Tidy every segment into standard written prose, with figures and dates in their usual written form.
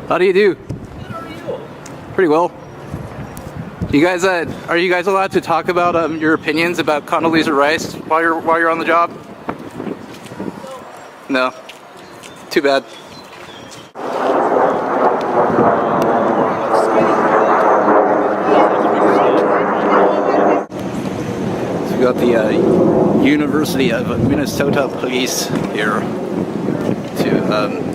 How do you do? How are you? Pretty well. You guys, are you guys allowed to talk about your opinions about Condoleezza Rice while you're on the job? No. Too bad. So we got the University of Minnesota police here to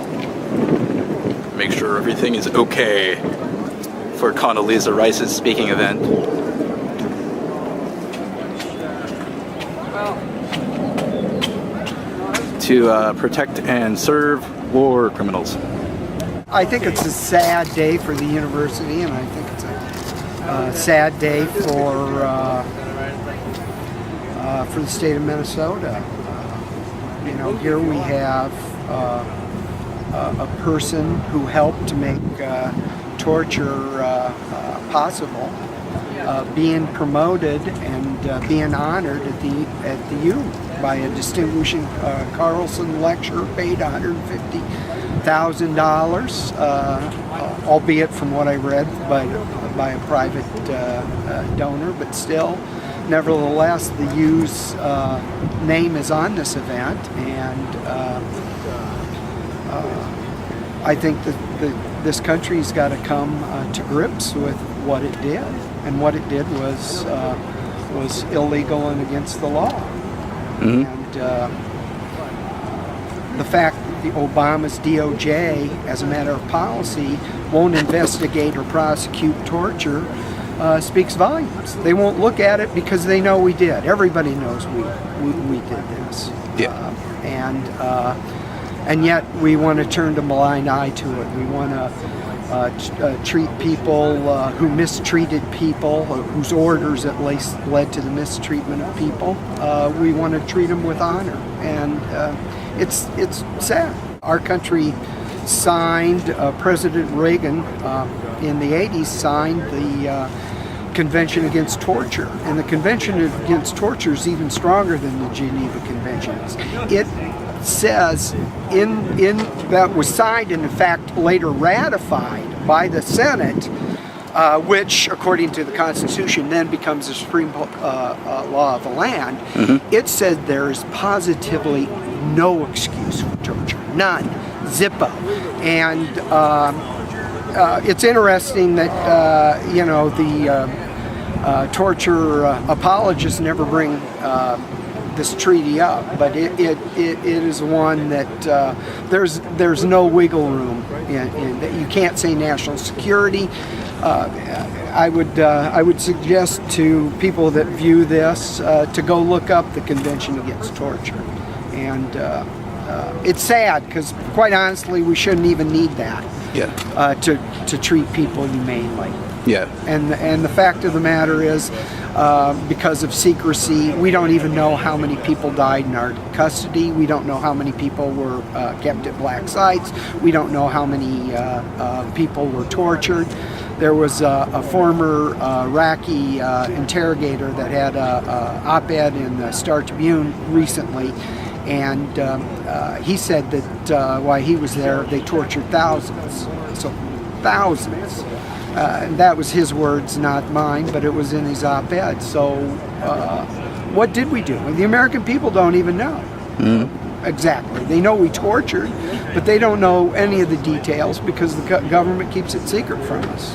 make sure everything is okay for Condoleezza Rice's speaking event. To protect and serve war criminals. I think it's a sad day for the university, and I think it's a sad day for the state of Minnesota. Here we have a person who helped to make torture possible, being promoted and being honored at the U by a distinguishing Carlson lecturer paid $150,000, albeit from what I read by a private donor, but still, nevertheless, the U's name is on this event, and I think that this country's got to come to grips with what it did, and what it did was illegal and against the law. Mm-hmm. And the fact that the Obama's DOJ, as a matter of policy, won't investigate or prosecute torture speaks volumes. They won't look at it because they know we did. Everybody knows we did this. Yeah. And yet we want to turn a blind eye to it. We want to treat people who mistreated people, or whose orders at least led to the mistreatment of people. We want to treat them with honor, and it's sad. Our country signed, President Reagan in the 80s signed the Convention Against Torture, and the Convention Against Torture is even stronger than the Geneva Conventions. It says in that was signed and in fact later ratified by the Senate, which according to the Constitution then becomes the supreme law of the land. Mm-hmm. It said there is positively no excuse for torture, none, zippo. And it's interesting that the torture apologists never bring this treaty up, but it is one that there's no wiggle room in that. You can't say national security. I would suggest to people that view this to go look up the Convention Against Torture, and it's sad because quite honestly we shouldn't even need that. Yeah. To treat people humanely. Yeah. And the fact of the matter is, because of secrecy, we don't even know how many people died in our custody. We don't know how many people were kept at black sites. We don't know how many people were tortured. There was a former Iraqi interrogator that had a op-ed in the Star Tribune recently, and he said that while he was there, they tortured thousands. So thousands. And that was his words, not mine, but it was in his op-ed. So what did we do? Well, the American people don't even know. Mm-hmm. Exactly. They know we tortured, but they don't know any of the details because the government keeps it secret from us.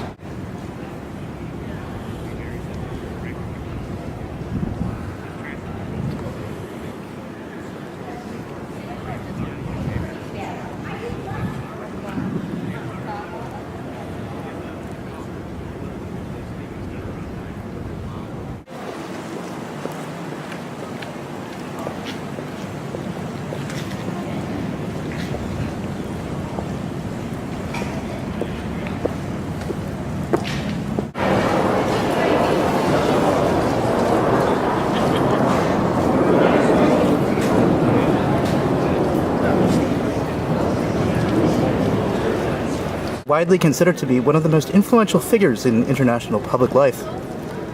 Widely considered to be one of the most influential figures in international public life,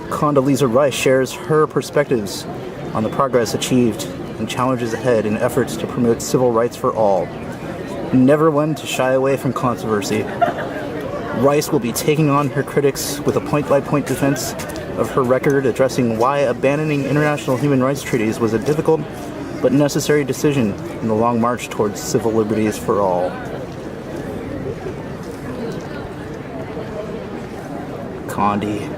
Condoleezza Rice shares her perspectives on the progress achieved and challenges ahead in efforts to promote civil rights for all. Never one to shy away from controversy. Rice will be taking on her critics with a point-by-point defense of her record, addressing why abandoning international human rights treaties was a difficult but necessary decision in the long march towards civil liberties for all. Condi.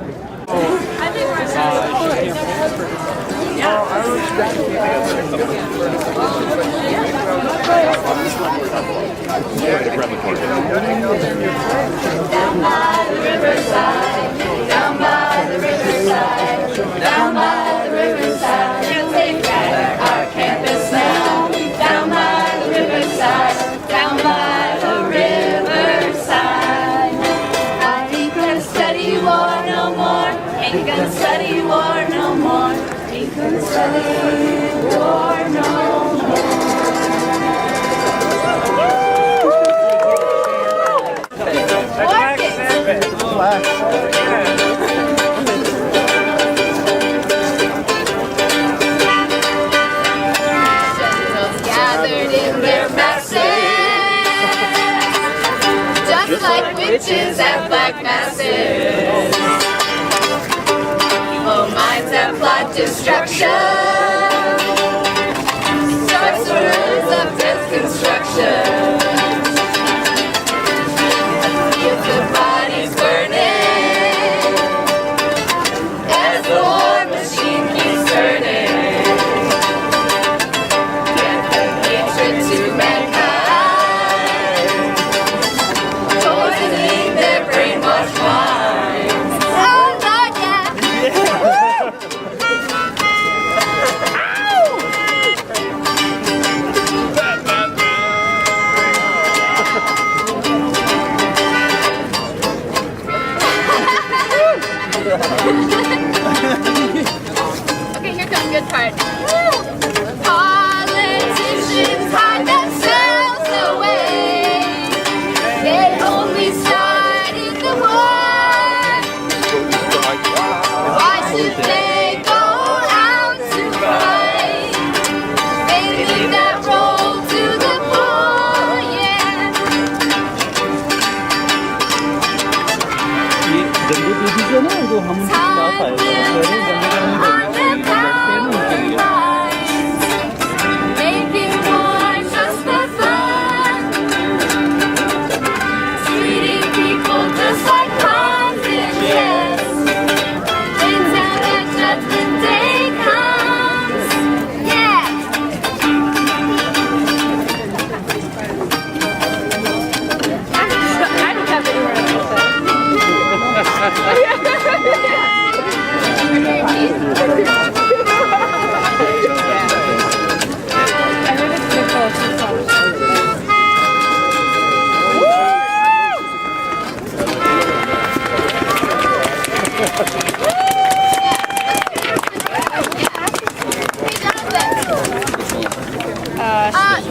Down by the riverside, down by the riverside, down by the riverside, we'll take back our campus now. Down by the riverside, down by the riverside. I ain't gonna study war no more, ain't gonna study war no more, ain't gonna study war no more. Gathered in their masses, just like witches at black masses. Oh, minds that plot destruction, sorcerers of deconstruction. If the body's burning, as the war machine keeps turning, get the hatred to mankind, poisoning their brainwashed minds. Oh Lord, yeah. Okay, here comes the good part. Politicians hide themselves away. They only started the war. Why should they go out to fight? They leave that role to the poor, yeah. Time on the power lines, making war just for fun, treating people just like pawns in chess. Until the judgment day comes, yeah. I don't have anywhere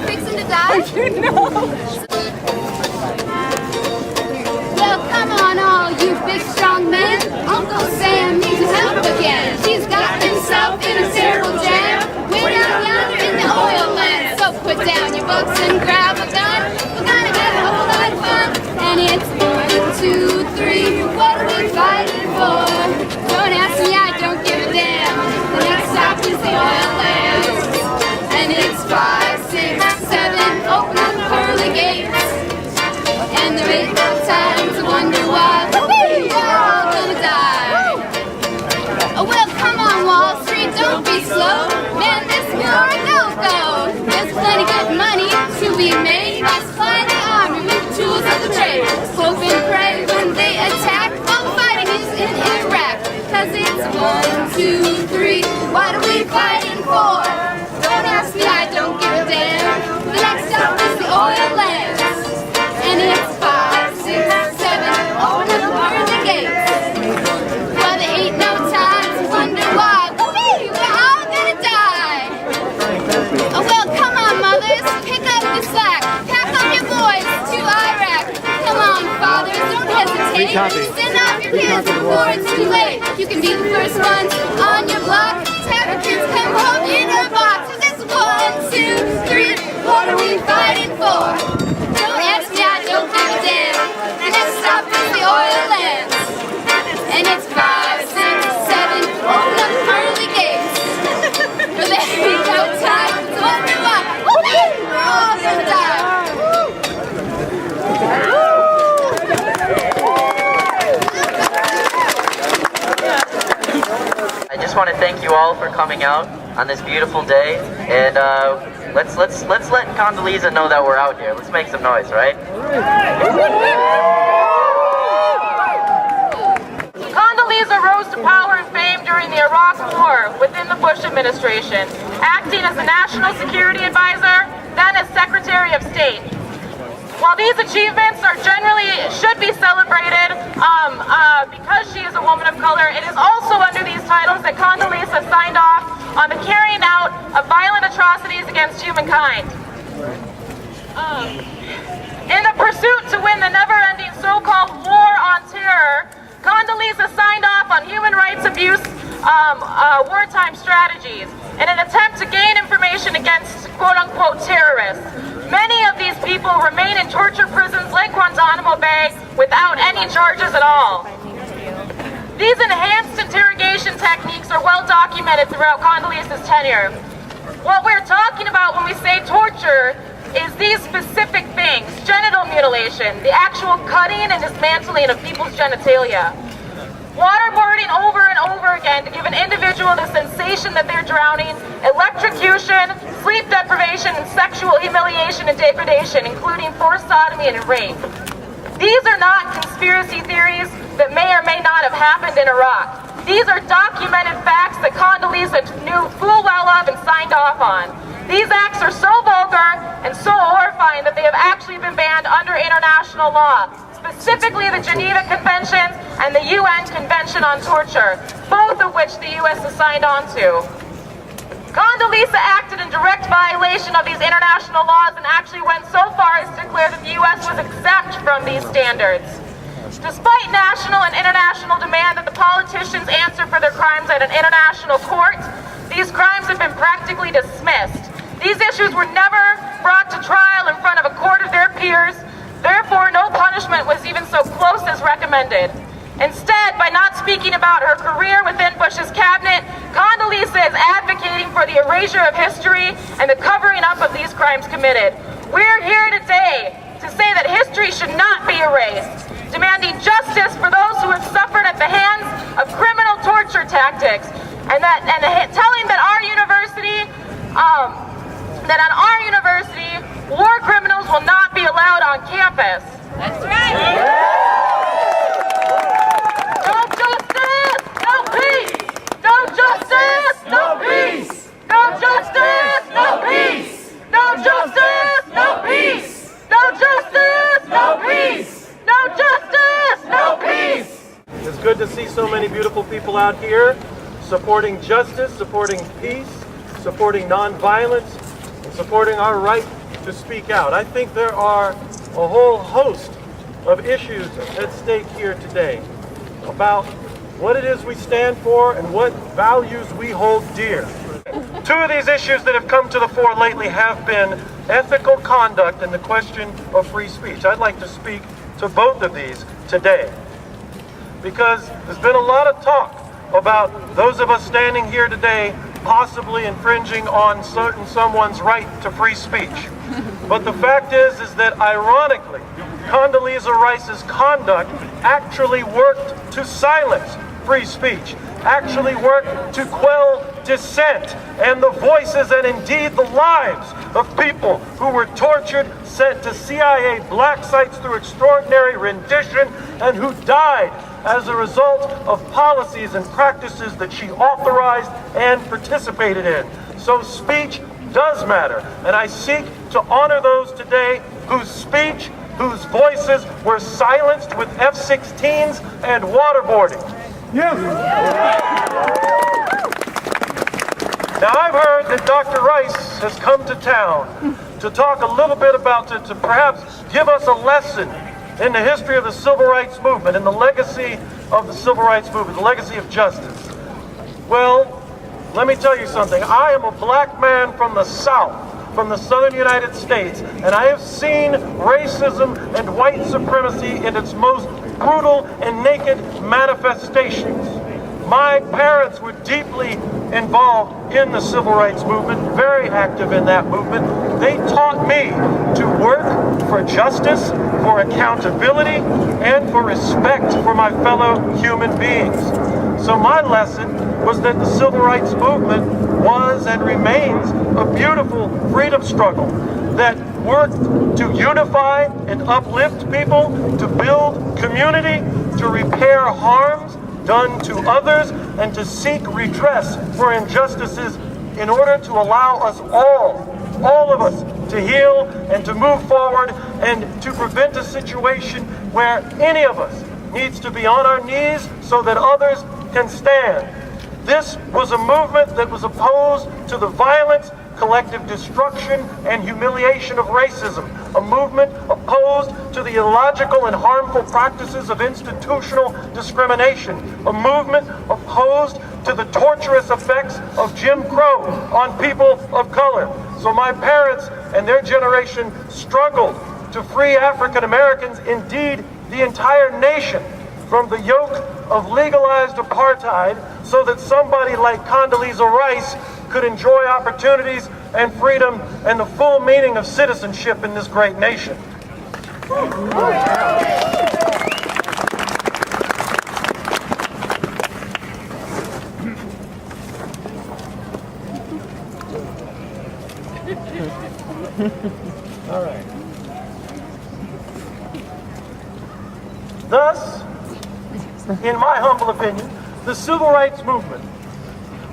fixing to die? Well, come on, all you big strong men. Uncle Sam needs his help again. He's got himself in a terrible jam, way down yonder in the oil lands. So put down your books and grab a gun. We're gonna have a whole lot of fun. And it's 1, 2, 3. What are we fighting for? Don't ask me, I don't give a damn. The next stop is the oil lands. And it's 5, 6, 7. Open up the pearly gates. And there ain't no time to wonder why we're all gonna die. Oh well, come on, Wall Street, don't be slow. Man, this war a no-go. There's plenty good money to be made by supplying the army with tools of the trade. Hope and pray when they attack. All the fighting is in Iraq. Cause it's 1, 2, 3. What are we fighting for? Don't ask me, I don't give a damn. The next stop is the oil lands. And it's 5, 6, 7, open up the pearly gates. Well, there ain't no time to wonder why. We're all gonna die. Oh well, come on, mothers, pick up the slack. Pack up your boys to Iraq. Come on, fathers, don't hesitate. Send off your kids before it's too late. You can be the first ones on your block. Have your kids come home in a box. It's 1, 2, 3. What are we fighting for? Don't ask me, I don't give a damn. The next stop is the just want to thank you all for coming out on this beautiful day, and let's let Condoleezza know that we're out here. Let's make some noise, right? Condoleezza rose to power and fame during the Iraq War within the Bush administration, acting as the National Security Advisor, then as Secretary of State. While these achievements should be celebrated because she is a woman of color, it is also under these titles that Condoleezza signed off on the carrying out of violent atrocities against humankind. In the pursuit to win the never-ending so-called war on terror, Condoleezza signed off on human rights abuse wartime strategies in an attempt to gain information against quote-unquote terrorists. Many of these people remain in torture prisons like Guantanamo Bay without any charges at all. These enhanced interrogation techniques are well documented throughout Condoleezza's tenure. What we're talking about when we say torture is these specific things: genital mutilation, the actual cutting and dismantling of people's genitalia, waterboarding over and over again to give an individual the sensation that they're drowning, electrocution, sleep deprivation, and sexual humiliation and degradation, including forced sodomy and rape. These are not conspiracy theories that may or may not have happened in Iraq. These are documented facts that Condoleezza knew full well of and signed off on. These acts are so vulgar and so horrifying that they have actually been banned under international law, specifically the Geneva Conventions and the UN Convention on Torture, both of which the U.S. has signed on to. Condoleezza acted in direct violation of these international laws and actually went so far as to declare that the U.S. was exempt from these standards. Despite national and international demand that the politicians answer for their crimes at an international court, these crimes have been practically dismissed. These issues were never brought to trial in front of a court of their peers. Therefore, no punishment was even so close as recommended. Instead, by not speaking about her career within Bush's cabinet, Condoleezza is advocating for the erasure of history and the covering up of these crimes committed. We're here today to say that history should not be erased, demanding justice for those who have suffered at the hands of criminal torture tactics, and telling that on our university, war criminals will not be allowed on campus. That's right. No justice, no peace. No justice, no peace. No justice, no peace. No justice, no peace. No justice, no peace. No justice, no peace. It's good to see so many beautiful people out here supporting justice, supporting peace, supporting nonviolence, and supporting our right to speak out. I think there are a whole host of issues at stake here today about what it is we stand for and what values we hold dear. Two of these issues that have come to the fore lately have been ethical conduct and the question of free speech. I'd like to speak to both of these today because there's been a lot of talk about those of us standing here today possibly infringing on someone's right to free speech. But the fact is that ironically, Condoleezza Rice's conduct actually worked to silence free speech, actually worked to quell dissent and the voices and indeed the lives of people who were tortured, sent to CIA black sites through extraordinary rendition, and who died as a result of policies and practices that she authorized and participated in. So speech does matter, and I seek to honor those today whose speech, whose voices were silenced with F-16s and waterboarding. Yes. Now I've heard that Dr. Rice has come to town to talk a little bit about, to perhaps give us a lesson in the history of the Civil Rights Movement and the legacy of the Civil Rights Movement, the legacy of justice. Well, let me tell you something. I am a black man from the South, from the southern United States, and I have seen racism and white supremacy in its most brutal and naked manifestations. My parents were deeply involved in the Civil Rights Movement, very active in that movement. They taught me to work for justice, for accountability, and for respect for my fellow human beings. So my lesson was that the civil rights movement was and remains a beautiful freedom struggle that worked to unify and uplift people, to build community, to repair harms done to others, and to seek redress for injustices in order to allow us all of us, to heal and to move forward and to prevent a situation where any of us needs to be on our knees so that others can stand. This was a movement that was opposed to the violence, collective destruction, and humiliation of racism. A movement opposed to the illogical and harmful practices of institutional discrimination. A movement opposed to the torturous effects of Jim Crow on people of color. So my parents and their generation struggled to free African Americans, indeed the entire nation, from the yoke of legalized apartheid so that somebody like Condoleezza Rice could enjoy opportunities and freedom and the full meaning of citizenship in this great nation. All right. Thus, in my humble opinion, the civil rights movement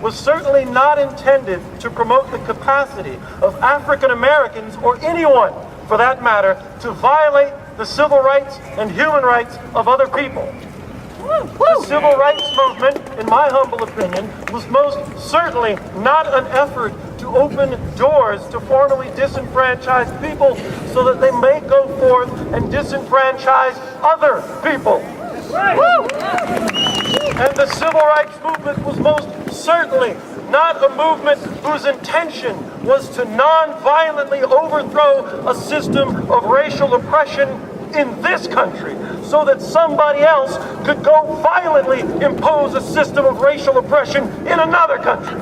was certainly not intended to promote the capacity of African Americans, or anyone for that matter, to violate the civil rights and human rights of other people. The civil rights movement, in my humble opinion, was most certainly not an effort to open doors to formerly disenfranchised people so that they may go forth and disenfranchise other people. And the civil rights movement was most certainly not a movement whose intention was to non-violently overthrow a system of racial oppression in this country so that somebody else could go violently impose a system of racial oppression in another country.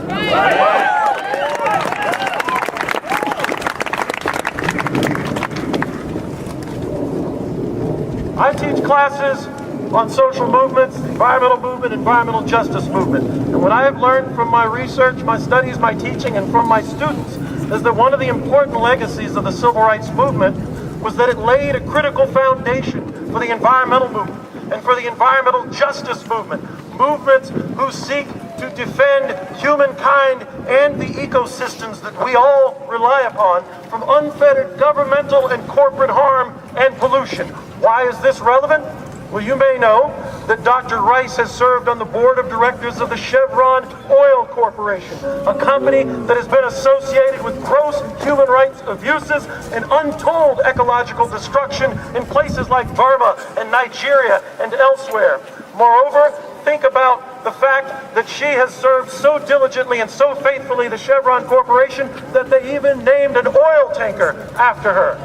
I teach classes on social movements, environmental movement, environmental justice movement. And what I have learned from my research, my studies, my teaching, and from my students is that one of the important legacies of the civil rights movement was that it laid a critical foundation for the environmental movement and for the environmental justice movement. Movements who seek to defend humankind and the ecosystems that we all rely upon from unfettered governmental and corporate harm and pollution. Why is this relevant? Well, you may know that Dr. Rice has served on the board of directors of the Chevron Oil Corporation, a company that has been associated with gross human rights abuses and untold ecological destruction in places like Burma and Nigeria and elsewhere. Moreover, think about the fact that she has served so diligently and so faithfully the Chevron Corporation that they even named an oil tanker after her.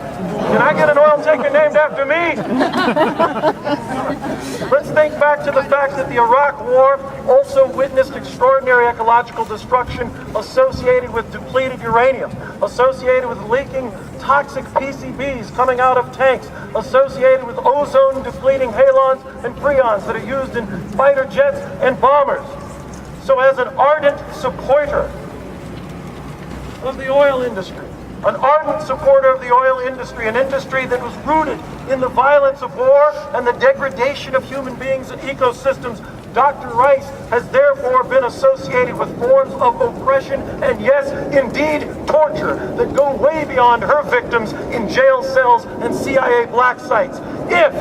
Can I get an oil tanker named after me? Let's think back to the fact that the Iraq War also witnessed extraordinary ecological destruction associated with depleted uranium, associated with leaking toxic PCBs coming out of tanks, associated with ozone depleting halons and freons that are used in fighter jets and bombers. So as an ardent supporter of the oil industry, an ardent supporter of the oil industry, an industry that was rooted in the violence of war and the degradation of human beings and ecosystems, Dr. Rice has therefore been associated with forms of oppression and, yes, indeed, torture that go way beyond her victims in jail cells and CIA black sites. If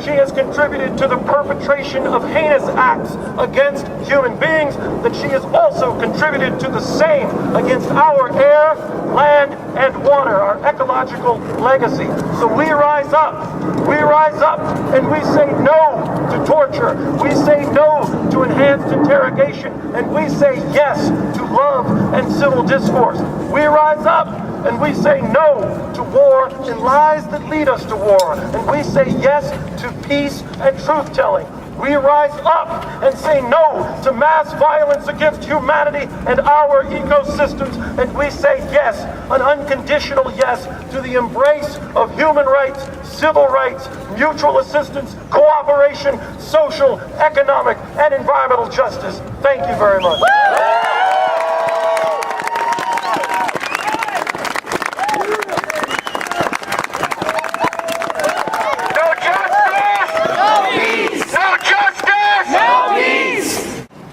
she has contributed to the perpetration of heinous acts against human beings, then she has also contributed to the same against our air, land, and water, our ecological legacy. So we rise up, and we say no to torture. We say no to enhanced interrogation, and we say yes to love and civil discourse. We rise up and we say no to war and lies that lead us to war, and we say yes to peace and truth-telling. We rise up and say no to mass violence against humanity and our ecosystems, and we say yes, an unconditional yes, to the embrace of human rights, civil rights, mutual assistance, cooperation, social, economic, and environmental justice. Thank you very much.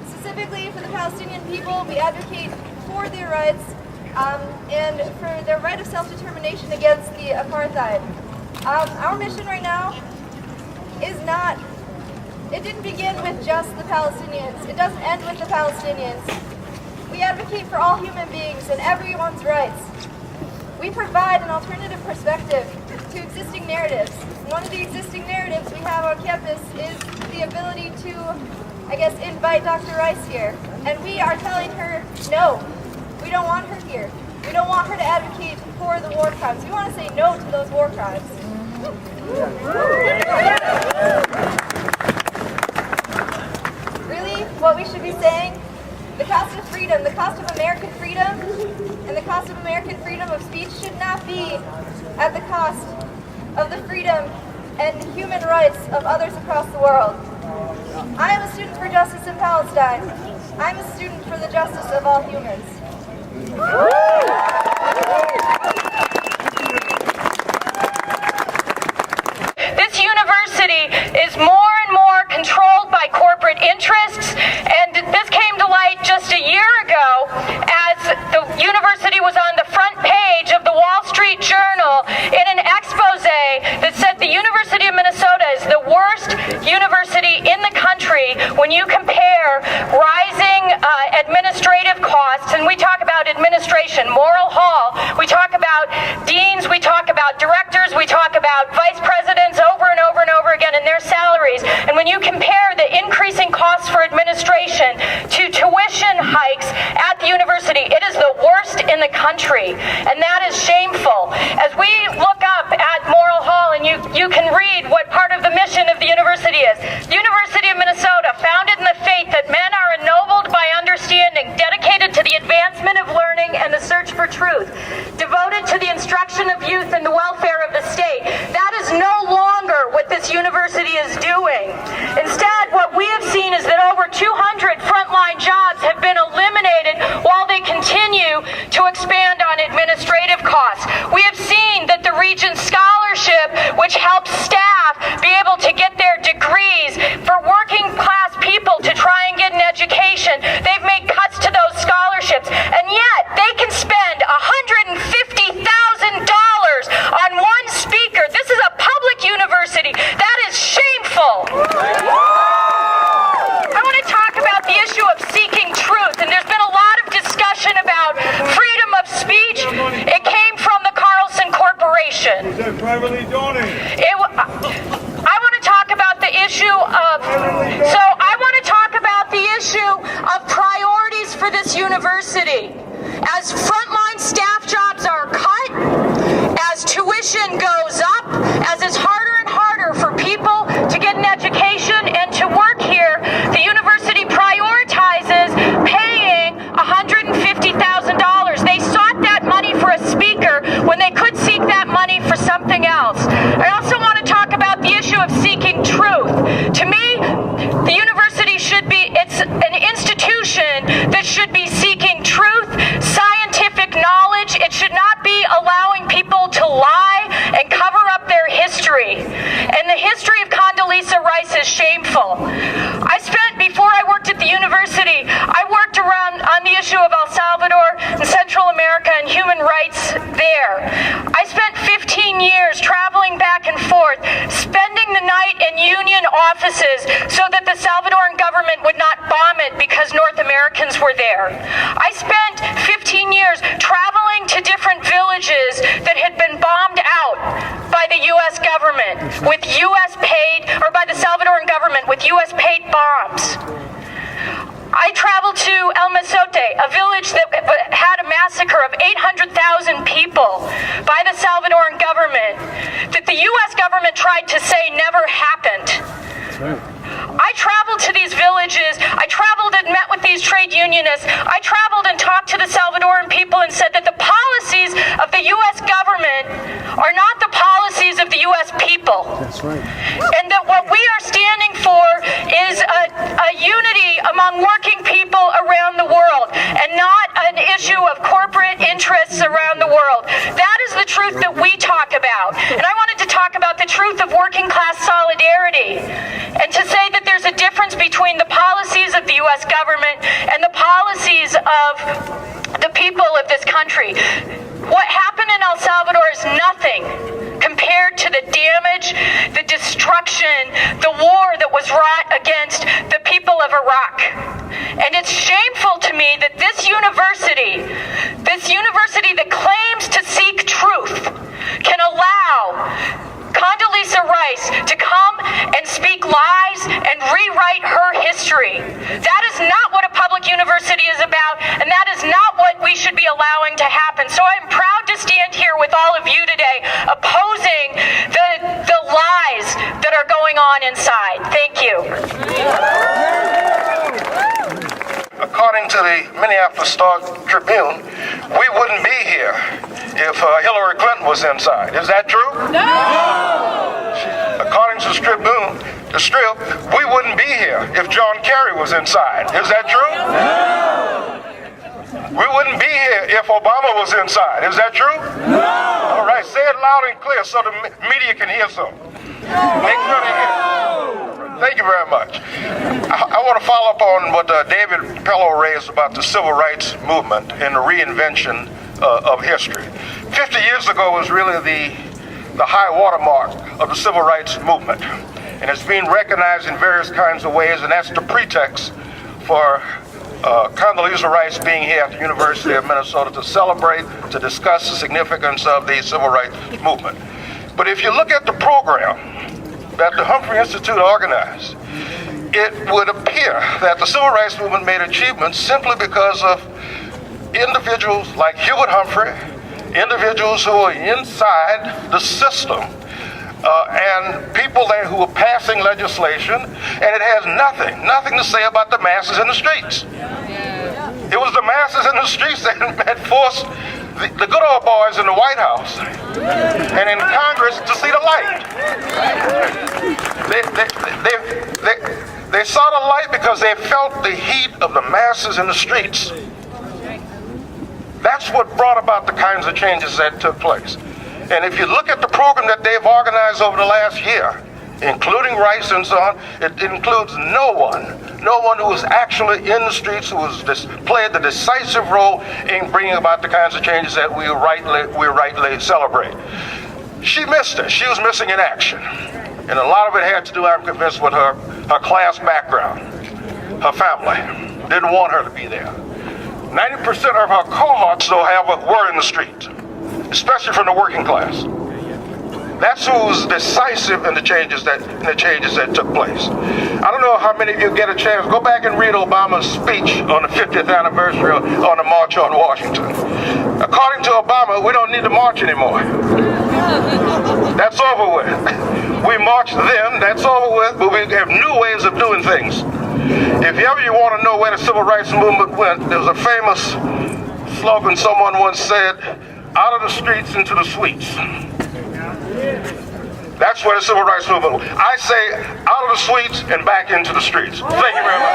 Specifically for the Palestinian people, we advocate for their rights and for their right of self-determination against the apartheid. Our mission right now is not, it didn't begin with just the Palestinians. It doesn't end with the Palestinians. We advocate for all human beings and everyone's rights. We provide an alternative perspective to existing narratives. One of the existing narratives we have on campus is the ability to, I guess, invite Dr. Rice here. And we are telling her, no, we don't want her here. We don't want her to advocate for the war crimes. We want to say no to those war crimes. Really, what we should be saying, the cost of freedom, the cost of American freedom, and the cost of American freedom of speech should not be at the cost of the freedom and human rights of others across the world. I am a student for justice in Palestine. I'm a student for the justice of all humans. This university is more and more controlled by corporate interests, and this came to light just a year ago as the university was on the front page of the Wall Street Journal in an expose that said the University of Minnesota is the worst university in the country when you compare rising administrative costs, and we talk about administration, Morrill Hall, we talk about deans, we talk about directors, we talk about vice presidents over and over and over again in their salaries. And when you compare the increasing costs for administration to tuition hikes at the university, it is the worst in the country, and that is shameful. As we look up at Morrill Hall, and you can read what part of the mission of the university is. The University of Minnesota, founded in the faith that men are ennobled by understanding, dedicated to the advancement of learning and the search for truth, devoted to the instruction of youth and the welfare of the state. That is no longer what this university is doing. Instead, what we have seen is that over 200 frontline jobs have been eliminated while they continue to expand on administrative costs. We have seen that the Regents Scholarship, which helps staff be able to get their degrees for working class people to try and get an education, they've made cuts to those scholarships, and yet they can spend $150,000 on one speaker. This is a public university. That is shameful. I want to talk about the issue of seeking truth, and there's been a lot of discussion about freedom of speech. It came from the Carlson Corporation. Is that privately donated? I want to talk about the issue of, priorities for this university. As frontline staff jobs are cut, as tuition goes up, as it's harder and harder for people to get an education and to work here, the university prioritizes paying $150,000. They sought that money for a speaker when they could seek that money for something else. I also want to talk about the issue of seeking truth. To me, the university should be, it's an institution that should be seeking truth, scientific knowledge. It should not be allowing people to lie and cover up their history. And the history of Condoleezza Rice is shameful. Before I worked at the university, I worked around on the issue of El Salvador and Central America and human rights there. I spent 15 years traveling back and forth, spending the night in union offices so that the Salvadoran government would not bomb it because North Americans were there. I spent 15 years traveling to different villages that had been bombed out by the U.S. government with U.S. paid, or by the Salvadoran government with U.S. paid bombs. I traveled to El Mesote, a village that had a massacre of 800,000 people by the Salvadoran government that the U.S. government tried to say never happened. That's right. I traveled to these villages. I traveled and met with these trade unionists. I traveled and talked to the Salvadoran people and said that the policies of the U.S. government are not the policies of the U.S. people. That's right. And that what we are standing for is a unity among working people around the world and not an issue of corporate interests around the world. That is the truth that we talk about. And I wanted to talk about the truth of working class solidarity and to say that there's a difference between the policies of the U.S. government and the policies of the people of this country. What happened in El Salvador is nothing compared to the damage, the destruction, the war that was wrought against the people of Iraq. And it's shameful to me that this university that claims to seek truth, can allow Condoleezza Rice to come and speak lies and rewrite her history. That is not what a public university is about, and that is not what we should be allowing to happen. So I'm proud to stand here with all of you today opposing the lies that are going on inside. Thank you. According to the Minneapolis Star-Tribune, we wouldn't be here if Hillary Clinton was inside. Is that true? No! According to the Strip, we wouldn't be here if John Kerry was inside. Is that true? No! We wouldn't be here if Obama was inside. Is that true? No! All right, say it loud and clear so the media can hear so. Make sure they hear. Thank you very much. I want to follow up on what David Pellow raised about the civil rights movement and the reinvention of history. 50 years ago was really the high watermark of the civil rights movement. And it's being recognized in various kinds of ways, and that's the pretext for Condoleezza Rice being here at the University of Minnesota to celebrate, to discuss the significance of the civil rights movement. But if you look at the program that the Humphrey Institute organized, it would appear that the civil rights movement made achievements simply because of individuals like Hubert Humphrey, individuals who are inside the system, and people there who are passing legislation, and it has nothing to say about the masses in the streets. It was the masses in the streets that forced the good old boys in the White House and in Congress to see the light. They saw the light because they felt the heat of the masses in the streets. That's what brought about the kinds of changes that took place. And if you look at the program that they've organized over the last year, including Rice and so on, it includes no one who was actually in the streets, who was played the decisive role in bringing about the kinds of changes that we rightly celebrate. She missed it. She was missing in action. And a lot of it had to do, I'm convinced, with her class background. Her family didn't want her to be there. 90% of her cohorts, though, were in the street, especially from the working class. That's who was decisive in the changes that took place. I don't know how many of you get a chance. Go back and read Obama's speech on the 50th anniversary on the March on Washington. According to Obama, we don't need to march anymore. That's over with. We marched then, that's over with, but we have new ways of doing things. If ever you want to know where the civil rights movement went, there was a famous slogan someone once said, out of the streets into the suites. That's where the civil rights movement went. I say out of the suites and back into the streets. Thank you very much.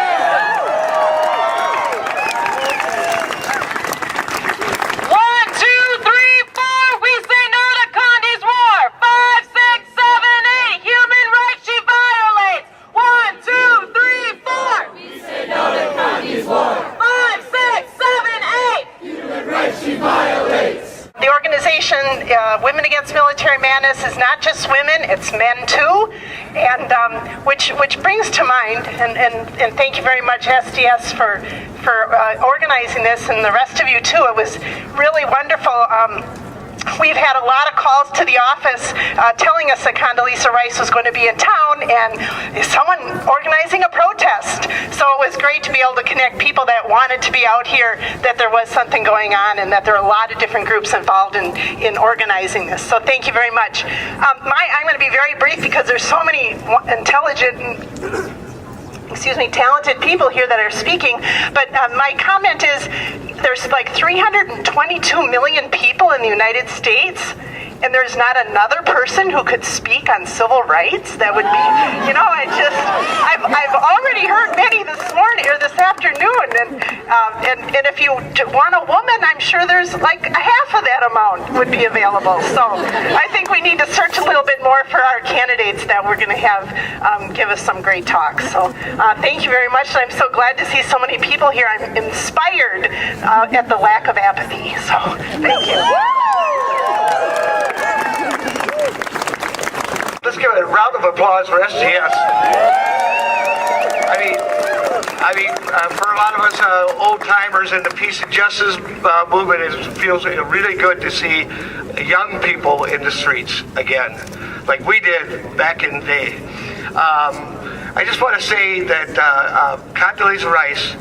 1, 2, 3, 4. We say no to Condi's war. 5, 6, 7, 8. Human rights she violates. 1, 2, 3, 4. We say no to Condi's war. 5, 6, 7, 8. Human rights she violates. The organization Women Against Military Madness is not just women, it's men too, and which brings to mind, and thank you very much SDS for organizing this, and the rest of you too. It was really wonderful we've had a lot of calls to the office telling us that Condoleezza Rice was going to be in town and someone organizing a protest. So it was great to be able to connect people that wanted to be out here, that there was something going on, and that there are a lot of different groups involved in organizing this. So thank you very much. I'm going to be very brief because there's so many intelligent and talented people here that are speaking, but my comment is there's like 322 million people in the United States, and there's not another person who could speak on civil rights. That would be, I've already heard many this morning or this afternoon, and if you want a woman, I'm sure there's like half of that amount would be available. So I think we need to search a little bit more for our candidates that we're going to have give us some great talks. So thank you very much. I'm so glad to see so many people here. I'm inspired at the lack of apathy. So thank you. Let's give a round of applause for SGS. For a lot of us old timers in the peace and justice movement, it feels really good to see young people in the streets again, like we did back in the day. I just want to say that Condoleezza Rice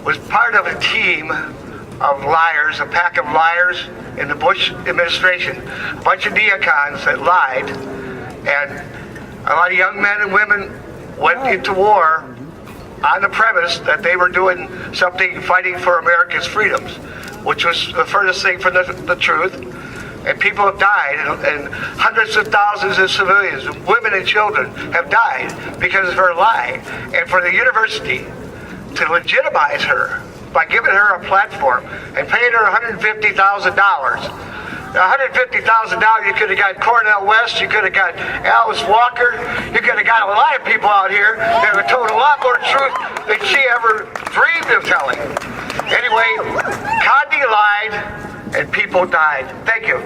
was part of a team of liars, a pack of liars in the Bush administration, a bunch of neocons that lied, and a lot of young men and women went into war on the premise that they were doing something fighting for America's freedoms, which was the furthest thing from the truth. And people have died, and hundreds of thousands of civilians, women and children, have died because of her lie. And for the university to legitimize her by giving her a platform and paying her $150,000, $150,000, you could have got Cornell West, you could have got Alice Walker, you could have got a lot of people out here that have told a lot more truth than she ever dreamed of telling. Anyway, Condi lied and people died. Thank you.